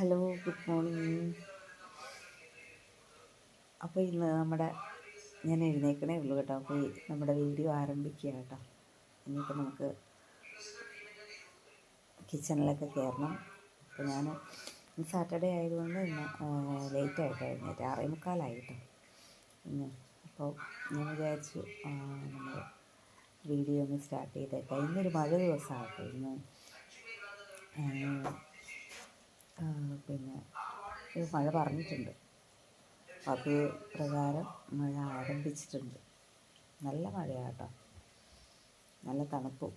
Hello, good morning. അപ്പോൾ ഇന്ന് ഞാൻ എഴുന്നേക്കണേ ഉള്ളൂ കേട്ടോ. അപ്പോൾ നമ്മുടെ വീഡിയോ ആരംഭിക്കുക കേട്ടോ. ഇനിയിപ്പോൾ നമുക്ക് കിച്ചണിലൊക്കെ കയറണം. അപ്പോൾ ഞാൻ സാറ്റർഡേ ആയതുകൊണ്ട് ഇന്ന് ലേറ്റായിട്ട് എഴുന്നേറ്റ് 6:45 കേട്ടോ ഇന്ന്. അപ്പോൾ ഞാൻ വിചാരിച്ചു നമ്മൾ വീഡിയോ ഒന്ന് സ്റ്റാർട്ട് ചെയ്തേക്കാം. ഇന്നൊരു മഴ ദിവസമാകട്ടെ. ഇന്ന് പിന്നെ മഴ പറഞ്ഞിട്ടുണ്ട്. അത് പ്രകാരം മഴ ആരംഭിച്ചിട്ടുണ്ട്. നല്ല മഴയാണ് കേട്ടോ, നല്ല തണുപ്പും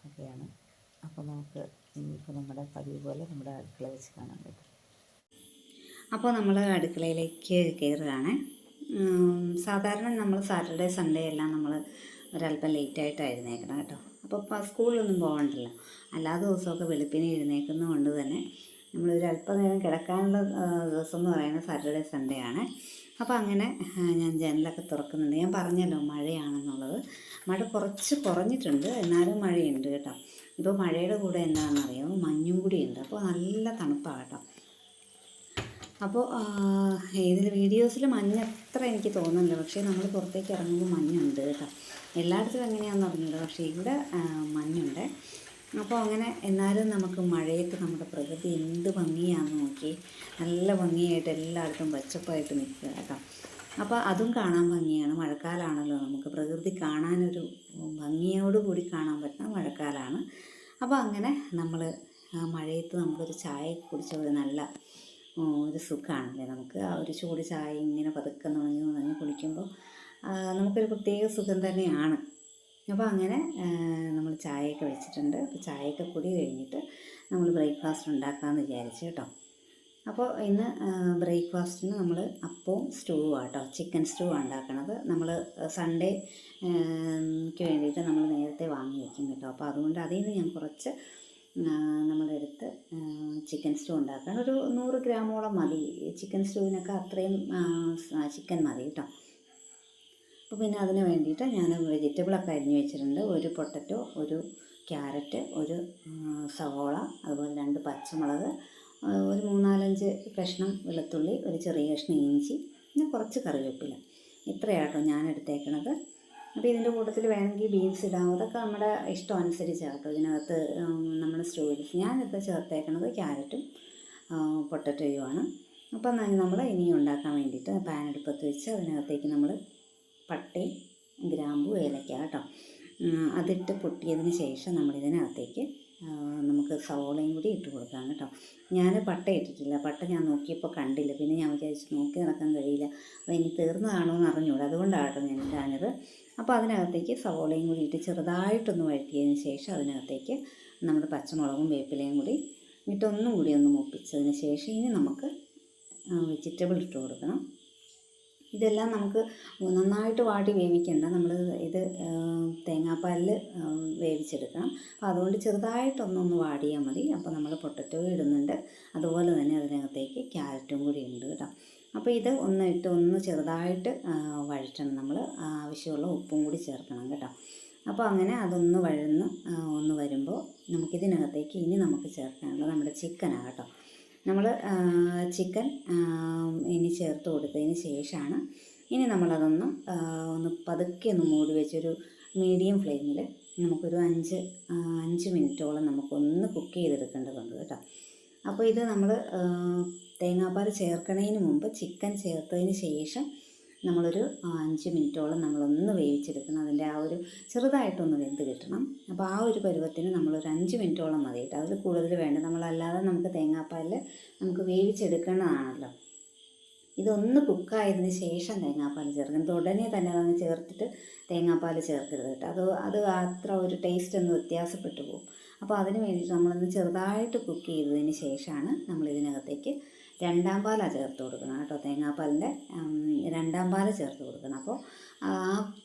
ഒക്കെയാണ്. അപ്പോൾ നമുക്ക് ഇനിയിപ്പോൾ നമ്മുടെ പതിവ് പോലെ നമ്മുടെ അടുക്കള വെച്ച് കാണാൻ പറ്റും. അപ്പോൾ നമ്മൾ അടുക്കളയിലേക്ക് കയറുകയാണ്. സാധാരണ നമ്മൾ സാറ്റർഡേ സൺഡേ എല്ലാം നമ്മൾ ഒരല്പം ലേറ്റായിട്ടാണ് എഴുന്നേക്കണം കേട്ടോ. അപ്പോൾ സ്കൂളിലൊന്നും പോകണ്ടല്ലോ. അല്ലാത്ത ദിവസമൊക്കെ വെളുപ്പിനെ എഴുന്നേക്കുന്നത് കൊണ്ട് തന്നെ നമ്മളൊരു അല്പം നേരം കിടക്കാനുള്ള ദിവസം എന്ന് പറയുന്നത് സാറ്റർഡേ സൺഡേ ആണ്. അപ്പോൾ അങ്ങനെ ഞാൻ ജനലൊക്കെ തുറക്കുന്നുണ്ട്. ഞാൻ പറഞ്ഞല്ലോ മഴയാണെന്നുള്ളത്. മഴ കുറച്ച് കുറഞ്ഞിട്ടുണ്ട്, എന്നാലും മഴയുണ്ട് കേട്ടോ. ഇപ്പോൾ മഴയുടെ കൂടെ എന്താണെന്നറിയോ, മഞ്ഞും കൂടിയുണ്ട്. അപ്പോൾ നല്ല തണുപ്പാണ് കേട്ടോ. അപ്പോൾ ഇതിൽ വീഡിയോസിൽ മഞ്ഞ് അത്ര എനിക്ക് തോന്നുന്നില്ല, പക്ഷേ നമ്മൾ പുറത്തേക്ക് ഇറങ്ങുമ്പോൾ മഞ്ഞുണ്ട് കേട്ടോ. എല്ലായിടത്തും എങ്ങനെയാണെന്ന് അറിഞ്ഞില്ല, പക്ഷേ ഇവിടെ മഞ്ഞുണ്ട്. അപ്പോൾ അങ്ങനെ എന്നാലും നമുക്ക് മഴയത്ത് നമ്മുടെ പ്രകൃതി എന്ത് ഭംഗിയാണെന്ന് നോക്കി, നല്ല ഭംഗിയായിട്ട് എല്ലായിടത്തും പച്ചപ്പായിട്ട് നിൽക്കുക കേട്ടോ. അപ്പോൾ അതും കാണാൻ ഭംഗിയാണ്. മഴക്കാലമാണല്ലോ, നമുക്ക് പ്രകൃതി കാണാനൊരു ഭംഗിയോട് കൂടി കാണാൻ പറ്റുന്ന മഴക്കാലമാണ്. അപ്പോൾ അങ്ങനെ നമ്മൾ മഴയത്ത് നമുക്കൊരു ചായ കുടിച്ച ഒരു നല്ല ഒരു സുഖമാണല്ലേ നമുക്ക്. ആ ഒരു ചൂട് ചായ ഇങ്ങനെ പതുക്കെ നുണഞ്ഞ് കുടിക്കുമ്പോൾ നമുക്കൊരു പ്രത്യേക സുഖം തന്നെയാണ്. അപ്പോൾ അങ്ങനെ നമ്മൾ ചായയൊക്കെ വെച്ചിട്ടുണ്ട്. അപ്പോൾ ചായയൊക്കെ കുടി കഴിഞ്ഞിട്ട് നമ്മൾ ബ്രേക്ക്ഫാസ്റ്റ് ഉണ്ടാക്കാമെന്ന് വിചാരിച്ചു കേട്ടോ. അപ്പോൾ ഇന്ന് ബ്രേക്ക്ഫാസ്റ്റിന് നമ്മൾ അപ്പവും സ്റ്റൂവും കേട്ടോ, ചിക്കൻ സ്റ്റൂ ഉണ്ടാക്കണത്. നമ്മൾ സൺഡേക്ക് വേണ്ടിയിട്ട് നമ്മൾ നേരത്തെ വാങ്ങി വയ്ക്കും കേട്ടോ. അപ്പോൾ അതുകൊണ്ട് അതിൽ നിന്ന് ഞാൻ കുറച്ച് നമ്മളെടുത്ത് ചിക്കൻ സ്റ്റൂ ഉണ്ടാക്കാൻ ഒരു 100 ഗ്രാമോളം മതി. ചിക്കൻ സ്റ്റൂവിനൊക്കെ അത്രയും ചിക്കൻ മതി കേട്ടോ. അപ്പോൾ പിന്നെ അതിന് വേണ്ടിയിട്ട് ഞാൻ വെജിറ്റബിളൊക്കെ അരിഞ്ഞ് വെച്ചിട്ടുണ്ട്. ഒരു പൊട്ടറ്റോ, ഒരു ക്യാരറ്റ്, ഒരു സവോള, അതുപോലെ 2 പച്ചമുളക്, ഒരു 3-4 കഷ്ണം വെളുത്തുള്ളി, ഒരു ചെറിയ കഷ്ണം ഇഞ്ചി, പിന്നെ കുറച്ച് കറിവേപ്പില. ഇത്രയാട്ടോ ഞാൻ എടുത്തേക്കണത്. അപ്പോൾ ഇതിൻ്റെ കൂട്ടത്തിൽ വേണമെങ്കിൽ ബീൻസ് ഇടാം, അതൊക്കെ നമ്മുടെ ഇഷ്ടം അനുസരിച്ചാട്ടോ. ഇതിനകത്ത് നമ്മൾ സ്റ്റോയിൽ ഞാനിപ്പോൾ ചേർത്തേക്കണത് ക്യാരറ്റും പൊട്ടറ്റോയുമാണ്. അപ്പം നമ്മൾ ഇനി ഉണ്ടാക്കാൻ വേണ്ടിയിട്ട് പാൻ അടുപ്പത്ത് വെച്ച് അതിനകത്തേക്ക് നമ്മൾ പട്ടയും ഗ്രാമ്പു ഏലക്ക കേട്ടോ അതിട്ട് പൊട്ടിയതിന് ശേഷം നമ്മളിതിനകത്തേക്ക് നമുക്ക് സവോളയും കൂടി ഇട്ട് കൊടുക്കാം കേട്ടോ. ഞാൻ പട്ട ഇട്ടിട്ടില്ല. പട്ട ഞാൻ നോക്കിയപ്പോൾ കണ്ടില്ല. പിന്നെ ഞാൻ വിചാരിച്ചു നോക്കി നടക്കാൻ കഴിയില്ല, അപ്പോൾ ഇനി തീർന്നതാണോ എന്ന് അറിഞ്ഞൂടാ, അതുകൊണ്ടാട്ടോ ഞാൻ ഇടാഞ്ഞത്. അപ്പോൾ അതിനകത്തേക്ക് സവോളയും കൂടി ഇട്ട് ചെറുതായിട്ടൊന്ന് വഴറ്റിയതിന് ശേഷം അതിനകത്തേക്ക് നമ്മുടെ പച്ചമുളകും വേപ്പിലയും കൂടി ഇട്ട് ഒന്നും കൂടി ഒന്ന് മൂപ്പിച്ചതിന് ശേഷം ഇനി നമുക്ക് വെജിറ്റബിൾ ഇട്ട് കൊടുക്കണം. ഇതെല്ലാം നമുക്ക് നന്നായിട്ട് വാട്ടി വേവിക്കേണ്ട. നമ്മൾ ഇത് തേങ്ങാപ്പാലിൽ വേവിച്ചെടുക്കണം. അപ്പോൾ അതുകൊണ്ട് ചെറുതായിട്ടൊന്നൊന്ന് വാടിയാൽ മതി. അപ്പോൾ നമ്മൾ പൊട്ടറ്റോ ഇടുന്നുണ്ട്, അതുപോലെ തന്നെ അതിനകത്തേക്ക് ക്യാരറ്റും കൂടി ഉണ്ട് കേട്ടോ. അപ്പോൾ ഇത് ഒന്ന് ചെറുതായിട്ട് വഴറ്റണം. നമ്മൾ ആവശ്യമുള്ള ഉപ്പും കൂടി ചേർക്കണം കേട്ടോ. അപ്പോൾ അങ്ങനെ അതൊന്ന് ഒന്ന് വരുമ്പോൾ നമുക്കിതിനകത്തേക്ക് ഇനി നമുക്ക് ചേർക്കാനുള്ളത് നമ്മുടെ ചിക്കനാണ് കേട്ടോ. നമ്മൾ ചിക്കൻ ഇനി ചേർത്ത് കൊടുത്തതിന് ശേഷമാണ് ഇനി നമ്മളതൊന്ന് പതുക്കെ ഒന്ന് മൂടി വെച്ചൊരു മീഡിയം ഫ്ലെയിമിൽ നമുക്കൊരു 5 മിനിറ്റോളം നമുക്കൊന്ന് കുക്ക് ചെയ്തെടുക്കേണ്ടതുണ്ട് കേട്ടോ. അപ്പോൾ ഇത് നമ്മൾ തേങ്ങാപ്പാൽ ചേർക്കണതിന് മുമ്പ് ചിക്കൻ ചേർത്തതിന് ശേഷം നമ്മളൊരു 5 മിനിറ്റോളം നമ്മളൊന്ന് വേവിച്ചെടുക്കണം. അതിൻ്റെ ആ ഒരു ചെറുതായിട്ടൊന്ന് വെന്ത് കിട്ടണം. അപ്പോൾ ആ ഒരു പരുവത്തിന് നമ്മളൊരു 5 മിനിറ്റോളം മതി കേട്ടോ. അതിൽ കൂടുതൽ വേണ്ട. നമ്മളല്ലാതെ നമുക്ക് തേങ്ങാപ്പാലിൽ നമുക്ക് വേവിച്ചെടുക്കേണ്ടതാണല്ലോ. ഇതൊന്ന് കുക്കായതിന് ശേഷം തേങ്ങാപ്പാൽ ചേർക്കണം. ഉടനെ തന്നെ അതങ്ങ് ചേർത്തിട്ട് തേങ്ങാപ്പാൽ ചേർക്കരുത് കേട്ടോ. അത് അത്ര ഒരു ടേസ്റ്റ് ഒന്ന് വ്യത്യാസപ്പെട്ടു പോകും. അപ്പോൾ അതിന് വേണ്ടിയിട്ട് നമ്മളൊന്ന് ചെറുതായിട്ട് കുക്ക് ചെയ്തതിന് ശേഷമാണ് നമ്മളിതിനകത്തേക്ക് 2ാം പാലാണ് ചേർത്ത് കൊടുക്കണം കേട്ടോ. തേങ്ങാപ്പാലിൻ്റെ 2ാം പാൽ ചേർത്ത് കൊടുക്കണം. അപ്പോൾ ആ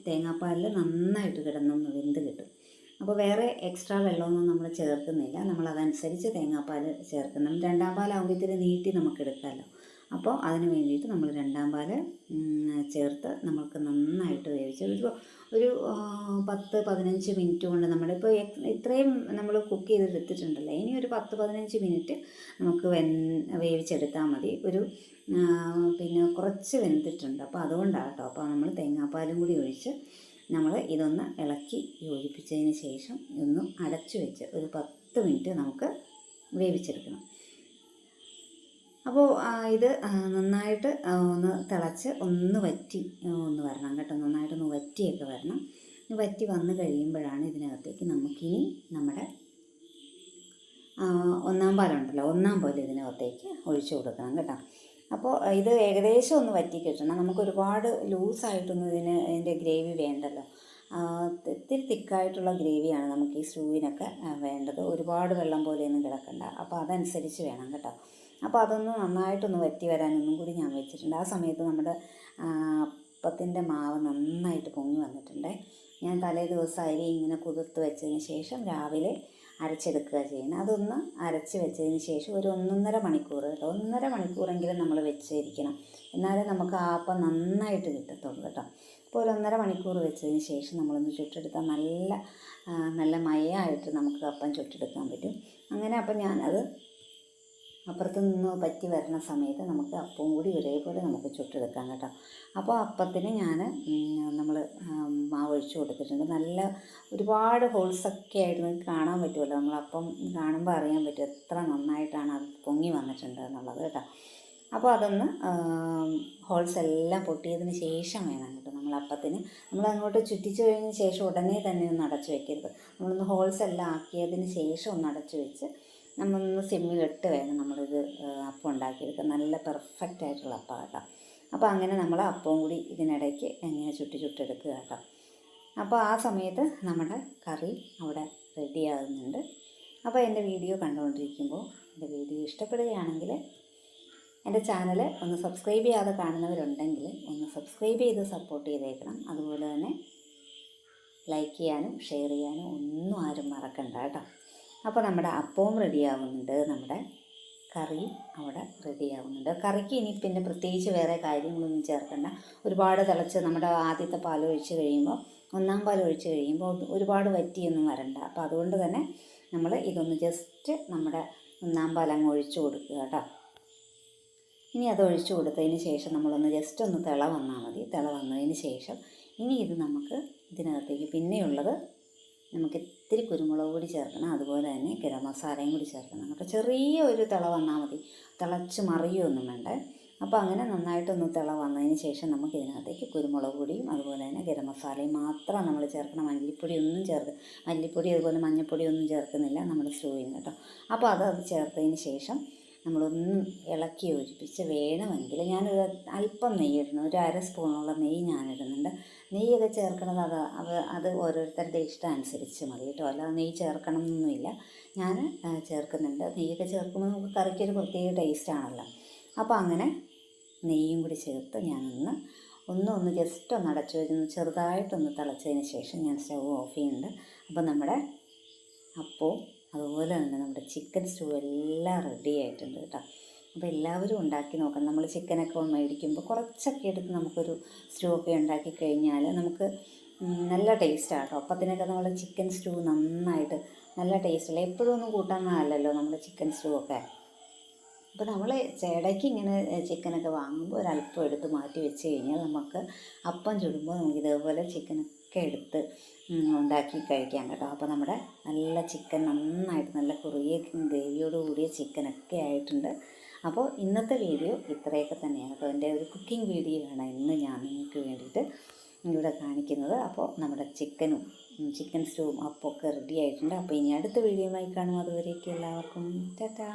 തേങ്ങാപ്പാലിൽ നന്നായിട്ട് കിടന്നൊന്ന് വെന്ത് കിട്ടും. അപ്പോൾ വേറെ എക്സ്ട്രാ വെള്ളമൊന്നും നമ്മൾ ചേർക്കുന്നില്ല. നമ്മളതനുസരിച്ച് തേങ്ങാപ്പാൽ ചേർക്കണം. 2ാം പാലാകുമ്പോൾ ഇത്തിരി നീട്ടി നമുക്ക് എടുക്കാമല്ലോ. അപ്പോൾ അതിന് വേണ്ടിയിട്ട് നമ്മൾ രണ്ടാം പാൽ ചേർത്ത് നമുക്ക് നന്നായിട്ട് വേവിച്ച് ഒരു 10-15 മിനിറ്റ് കൊണ്ട് നമ്മളിപ്പോൾ ഇത്രയും നമ്മൾ കുക്ക് ചെയ്തെടുത്തിട്ടുണ്ടല്ലോ, ഇനി ഒരു 10-15 മിനിറ്റ് നമുക്ക് വേവിച്ചെടുത്താൽ മതി. പിന്നെ കുറച്ച് വെന്തിട്ടുണ്ട്, അപ്പോൾ അതുകൊണ്ടാണ് കേട്ടോ. അപ്പോൾ നമ്മൾ തേങ്ങാപ്പാലും കൂടി ഒഴിച്ച് നമ്മൾ ഇതൊന്ന് ഇളക്കി യോജിപ്പിച്ചതിന് ശേഷം ഒന്ന് അടച്ചു വെച്ച് ഒരു 10 മിനിറ്റ് നമുക്ക് വേവിച്ചെടുക്കണം. അപ്പോൾ ഇത് നന്നായിട്ട് ഒന്ന് തിളച്ച് ഒന്ന് വറ്റി ഒന്ന് വരണം കേട്ടോ, നന്നായിട്ടൊന്ന് വറ്റിയൊക്കെ വരണം. വറ്റി വന്ന് കഴിയുമ്പോഴാണ് ഇതിനകത്തേക്ക് നമുക്കിനി നമ്മുടെ ഒന്നാം പാലുണ്ടല്ലോ, ഒന്നാം പാൽ ഇതിനകത്തേക്ക് ഒഴിച്ചു കൊടുക്കണം കേട്ടോ. അപ്പോൾ ഇത് ഏകദേശം ഒന്ന് വറ്റി കിട്ടണം, നമുക്ക് ഒരുപാട് ലൂസായിട്ടൊന്നും ഇതിൻ്റെ ഗ്രേവി വേണ്ടല്ലോ. ഇത്തിരി തിക്കായിട്ടുള്ള ഗ്രേവിയാണ് നമുക്ക് ഈ സ്റ്റൂവിനൊക്കെ വേണ്ടത്, ഒരുപാട് വെള്ളം പോലെയൊന്നും കിടക്കണ്ട. അപ്പോൾ അതനുസരിച്ച് വേണം കേട്ടോ. അപ്പോൾ അതൊന്ന് നന്നായിട്ടൊന്ന് വറ്റി വരാനൊന്നും കൂടി ഞാൻ വെച്ചിട്ടുണ്ട്. ആ സമയത്ത് നമ്മുടെ അപ്പത്തിൻ്റെ മാവ് നന്നായിട്ട് പൊങ്ങി വന്നിട്ടുണ്ട്. ഞാൻ തലേ ദിവസം അരി ഇങ്ങനെ കുതിർത്ത് വെച്ചതിന് ശേഷം രാവിലെ അരച്ചെടുക്കുക ചെയ്യുന്നത്. അതൊന്ന് അരച്ച് വെച്ചതിന് ശേഷം ഒരു 1.5 മണിക്കൂർ കേട്ടോ, 1.5 മണിക്കൂറെങ്കിലും നമ്മൾ വെച്ചിരിക്കണം, എന്നാലേ നമുക്ക് ആ അപ്പം നന്നായിട്ട് കിട്ടത്തുള്ളൂ കേട്ടോ. അപ്പോൾ ഒരു 1.5 മണിക്കൂർ വെച്ചതിന് ശേഷം നമ്മളൊന്ന് ചുട്ടെടുത്താൽ നല്ല മയമായിട്ട് നമുക്ക് അപ്പം ചുട്ടെടുക്കാൻ പറ്റും. അങ്ങനെ അപ്പം ഞാനത് അപ്പുറത്ത് നിന്ന് പറ്റി വരുന്ന സമയത്ത് നമുക്ക് അപ്പവും കൂടി ഒരേപോലെ നമുക്ക് ചുട്ടെടുക്കാം കേട്ടോ. അപ്പോൾ അപ്പത്തിന് നമ്മൾ മാവ് ഒഴിച്ച് കൊടുത്തിട്ടുണ്ട്. നല്ല ഒരുപാട് ഹോൾസൊക്കെ ആയിട്ട് നിങ്ങൾക്ക് കാണാൻ പറ്റുമല്ലോ, നമ്മളപ്പം കാണുമ്പോൾ അറിയാൻ പറ്റും എത്ര നന്നായിട്ടാണ് അത് പൊങ്ങി വന്നിട്ടുണ്ട് എന്നുള്ളത് കേട്ടോ. അപ്പോൾ അതൊന്ന് ഹോൾസ് എല്ലാം പൊട്ടിയതിന് ശേഷം വേണം കേട്ടോ നമ്മൾ അപ്പത്തിന്. നമ്മളങ്ങോട്ട് ചുറ്റിച്ച് കഴിഞ്ഞ ശേഷം ഉടനെ തന്നെ ഒന്ന് അടച്ചു വെക്കരുത്, നമ്മളൊന്ന് ഹോൾസ് എല്ലാം ആക്കിയതിന് ശേഷം ഒന്ന് അടച്ചു വെച്ച് നമ്മളൊന്ന് സിമ്മിലിട്ട് വേണം നമ്മളിത് അപ്പം ഉണ്ടാക്കിയെടുക്കുക. നല്ല പെർഫെക്റ്റ് ആയിട്ടുള്ള അപ്പം കേട്ടോ. അപ്പോൾ അങ്ങനെ നമ്മൾ അപ്പവും കൂടി ഇതിനിടയ്ക്ക് എങ്ങനെ ചുട്ടെടുക്കുക കേട്ടോ. അപ്പോൾ ആ സമയത്ത് നമ്മുടെ കറി അവിടെ റെഡിയാകുന്നുണ്ട്. അപ്പോൾ എൻ്റെ വീഡിയോ കണ്ടുകൊണ്ടിരിക്കുമ്പോൾ എൻ്റെ വീഡിയോ ഇഷ്ടപ്പെടുകയാണെങ്കിൽ എൻ്റെ ചാനൽ ഒന്ന് സബ്സ്ക്രൈബ് ചെയ്യാതെ കാണുന്നവരുണ്ടെങ്കിൽ ഒന്ന് സബ്സ്ക്രൈബ് ചെയ്ത് സപ്പോർട്ട് ചെയ്തേക്കണം. അതുപോലെ തന്നെ ലൈക്ക് ചെയ്യാനും ഷെയർ ചെയ്യാനും ഒന്നും ആരും മറക്കണ്ട കേട്ടോ. അപ്പോൾ നമ്മുടെ അപ്പവും റെഡിയാവുന്നുണ്ട്, നമ്മുടെ കറി അവിടെ റെഡിയാവുന്നുണ്ട്. കറിക്ക് ഇനി പിന്നെ പ്രത്യേകിച്ച് വേറെ കാര്യങ്ങളൊന്നും ചേർക്കണ്ട. ഒരുപാട് തിളച്ച് നമ്മുടെ ആദ്യത്തെ പാൽ ഒഴിച്ച് കഴിയുമ്പോൾ, ഒന്നാം പാൽ ഒഴിച്ച് കഴിയുമ്പോൾ ഒരുപാട് വറ്റിയൊന്നും വരണ്ട. അപ്പോൾ അതുകൊണ്ട് തന്നെ നമ്മൾ ഇതൊന്ന് ജസ്റ്റ് നമ്മുടെ ഒന്നാം പാൽ അങ്ങ് ഒഴിച്ചു കൊടുക്കുക കേട്ടോ. ഇനി അത് ഒഴിച്ചു കൊടുത്തതിന് ശേഷം നമ്മളൊന്ന് ജസ്റ്റ് ഒന്ന് തിള വന്നാൽ മതി. തിള വന്നതിന് ശേഷം ഇനി ഇത് നമുക്ക് ഇതിനകത്തേക്ക് പിന്നെയുള്ളത് നമുക്ക് ഇത്തിരി കുരുമുളക് പൊടി ചേർക്കണം, അതുപോലെ തന്നെ ഗരം മസാലയും കൂടി ചേർക്കണം കേട്ടോ. ചെറിയ ഒരു തിള വന്നാൽ മതി, തിളച്ച് മറിയൊന്നും വേണ്ട. അപ്പോൾ അങ്ങനെ നന്നായിട്ടൊന്ന് തിള വന്നതിന് ശേഷം നമുക്ക് ഇതിനകത്തേക്ക് കുരുമുളക് പൊടിയും അതുപോലെ തന്നെ ഗരം മസാലയും മാത്രം നമ്മൾ ചേർക്കണം. മല്ലിപ്പൊടി അതുപോലെ മഞ്ഞൾപ്പൊടി ഒന്നും ചേർക്കുന്നില്ല നമ്മുടെ സ്റ്റൂവിന് കേട്ടോ. അപ്പോൾ അത് ചേർത്തതിന് ശേഷം നമ്മളൊന്ന് ഇളക്കി യോജിപ്പിച്ച് വേണമെങ്കിൽ ഞാനൊരു അല്പം നെയ്യ് ഇടുന്നു, ഒരു 1/2 സ്പൂണോളം നെയ്യ് ഞാനിടുന്നുണ്ട്. നെയ്യൊക്കെ ചേർക്കണത് അത് ഓരോരുത്തരുടെ ഇഷ്ടം അനുസരിച്ച് മതി കേട്ടോ, അല്ലാതെ നെയ്യ് ചേർക്കണം എന്നൊന്നുമില്ല. ഞാൻ ചേർക്കുന്നുണ്ട്. നെയ്യൊക്കെ ചേർക്കുമ്പോൾ നമുക്ക് കറിക്കൊരു പ്രത്യേക ടേസ്റ്റാണല്ലോ. അപ്പോൾ അങ്ങനെ നെയ്യും കൂടി ചേർത്ത് ഞാനൊന്ന് ജസ്റ്റ് ഒന്ന് അടച്ചു വെച്ച് ചെറുതായിട്ടൊന്ന് തിളച്ചതിന് ശേഷം ഞാൻ സ്റ്റൗ ഓഫ് ചെയ്യുന്നുണ്ട്. അപ്പോൾ നമ്മുടെ അപ്പവും അതുപോലെ തന്നെ നമ്മുടെ ചിക്കൻ സ്റ്റൂ എല്ലാം റെഡി ആയിട്ടുണ്ട് കേട്ടോ. അപ്പോൾ എല്ലാവരും ഉണ്ടാക്കി നോക്കണം. നമ്മൾ ചിക്കനൊക്കെ മേടിക്കുമ്പോൾ കുറച്ചൊക്കെ എടുത്ത് നമുക്കൊരു സ്റ്റൂ ഒക്കെ ഉണ്ടാക്കി കഴിഞ്ഞാൽ നമുക്ക് നല്ല ടേസ്റ്റാണ് കേട്ടോ. അപ്പത്തിനൊക്കെ നമ്മൾ ചിക്കൻ സ്റ്റൂ നന്നായിട്ട് നല്ല ടേസ്റ്റല്ല, എപ്പോഴും ഒന്നും കൂട്ടാൻ നല്ലല്ലോ നമ്മുടെ ചിക്കൻ സ്റ്റൂ ഒക്കെ. അപ്പോൾ നമ്മൾ ഇടയ്ക്ക് ഇങ്ങനെ ചിക്കനൊക്കെ വാങ്ങുമ്പോൾ ഒരല്പം എടുത്ത് മാറ്റി വെച്ച് കഴിഞ്ഞാൽ നമുക്ക് അപ്പം ചുടുമ്പോൾ നമുക്ക് ഇതേപോലെ ചിക്കനൊക്കെ എടുത്ത് ഉണ്ടാക്കി കഴിക്കാം കേട്ടോ. അപ്പോൾ നമ്മുടെ നല്ല ചിക്കൻ നന്നായിട്ട് നല്ല കുറിയ ഗ്രേവിയോട് കൂടിയ ചിക്കനൊക്കെ ആയിട്ടുണ്ട്. അപ്പോൾ ഇന്നത്തെ വീഡിയോ ഇത്രയൊക്കെ തന്നെയാണ് കേട്ടോ. എൻ്റെ ഒരു കുക്കിംഗ് വീഡിയോ ആണ് ഇന്ന് ഞാൻ നിങ്ങൾക്ക് വേണ്ടിയിട്ട് ഇവിടെ കാണിക്കുന്നത്. അപ്പോൾ നമ്മുടെ ചിക്കൻ സ്റ്റൂവും അപ്പമൊക്കെ റെഡി ആയിട്ടുണ്ട്. അപ്പോൾ ഇനി അടുത്ത വീഡിയോയുമായി കാണും. അതുവരേക്കും എല്ലാവർക്കും ടാറ്റാ.